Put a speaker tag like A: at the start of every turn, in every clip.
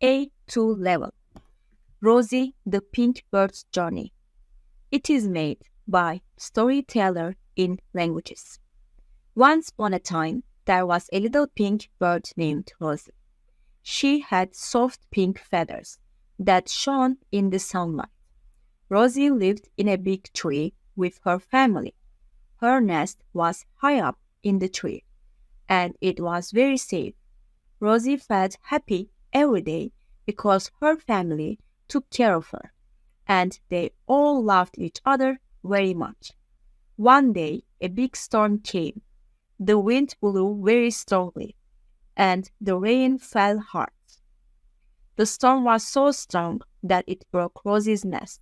A: A2 level. Rosie the Pink Bird's Journey. It is made by Storyteller in Languages. Once upon a time, there was a little pink bird named Rosie. She had soft pink feathers that shone in the sunlight. Rosie lived in a big tree with her family. Her nest was high up in the tree, and it was very safe. Rosie felt happy every day because her family took care of her, and they all loved each other very much. One day, a big storm came. The wind blew very strongly, and the rain fell hard. The storm was so strong that it broke Rosie's nest.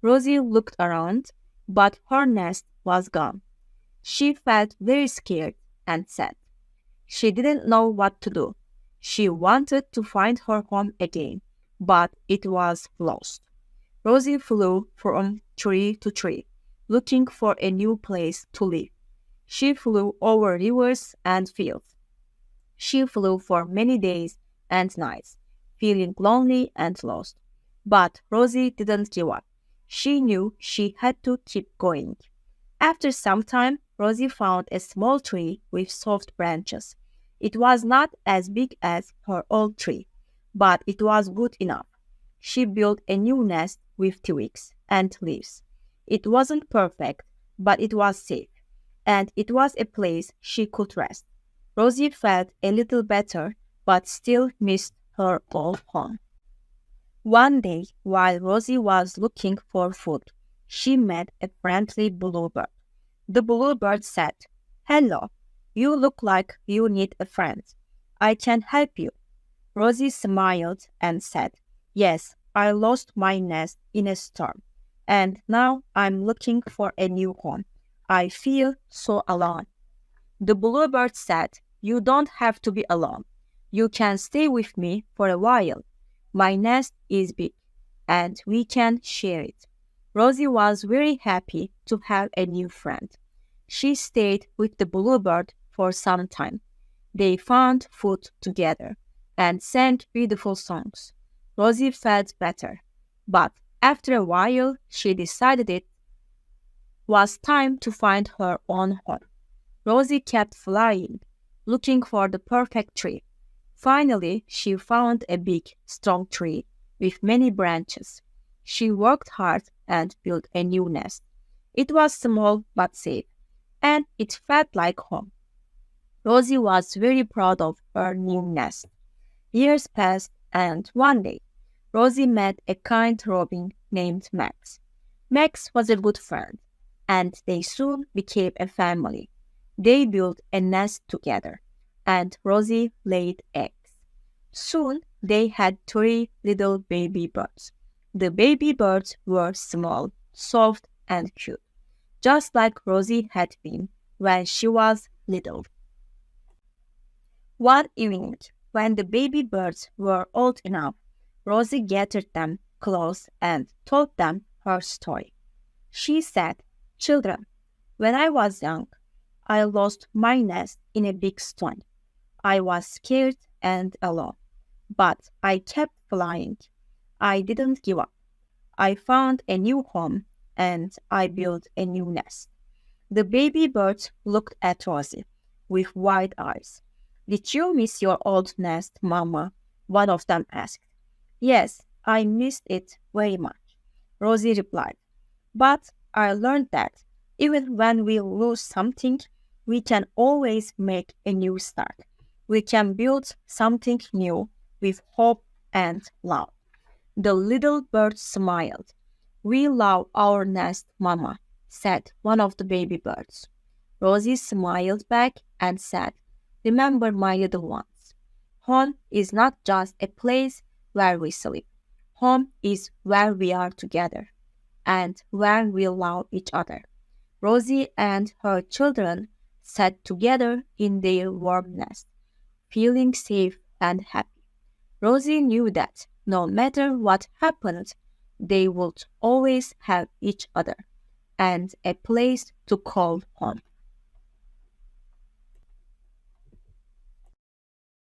A: Rosie looked around, but her nest was gone. She felt very scared and sad. She didn't know what to do. She wanted to find her home again, but it was lost. Rosie flew from tree to tree, looking for a new place to live. She flew over rivers and fields. She flew for many days and nights, feeling lonely and lost. But Rosie didn't give up. She knew she had to keep going. After some time, Rosie found a small tree with soft branches. It was not as big as her old tree, but it was good enough. She built a new nest with twigs and leaves. It wasn't perfect, but it was safe, and it was a place she could rest. Rosie felt a little better, but still missed her old home. One day, while Rosie was looking for food, she met a friendly bluebird. The bluebird said, "Hello, you look like you need a friend. I can help you." Rosie smiled and said, "Yes, I lost my nest in a storm, and now I'm looking for a new home. I feel so alone." The bluebird said, "You don't have to be alone. You can stay with me for a while. My nest is big, and we can share it." Rosie was very happy to have a new friend. She stayed with the bluebird for some time. They found food together and sang beautiful songs. Rosie felt better, but after a while she decided it was time to find her own home. Rosie kept flying, looking for the perfect tree. Finally, she found a big, strong tree with many branches. She worked hard and built a new nest. It was small but safe, and it felt like home. Rosie was very proud of her new nest. Years passed, and one day, Rosie met a kind robin named Max. Max was a good friend, and they soon became a family. They built a nest together, and Rosie laid eggs. Soon, they had 3 little baby birds. The baby birds were small, soft, and cute, just like Rosie had been when she was little. One evening, when the baby birds were old enough, Rosie gathered them close and told them her story. She said, "Children, when I was young, I lost my nest in a big storm. I was scared and alone, but I kept flying. I didn't give up. I found a new home and I built a new nest." The baby birds looked at Rosie with wide eyes. "Did you miss your old nest, Mama?" one of them asked. "Yes, I missed it very much," Rosie replied. "But I learned that even when we lose something, we can always make a new start. We can build something new with hope and love." The little bird smiled. "We love our nest, Mama," said one of the baby birds. Rosie smiled back and said, "Remember, my little ones, home is not just a place where we sleep. Home is where we are together and where we love each other." Rosie and her children sat together in their warm nest, feeling safe and happy. Rosie knew that no matter what happened, they would always have each other and a place to call home.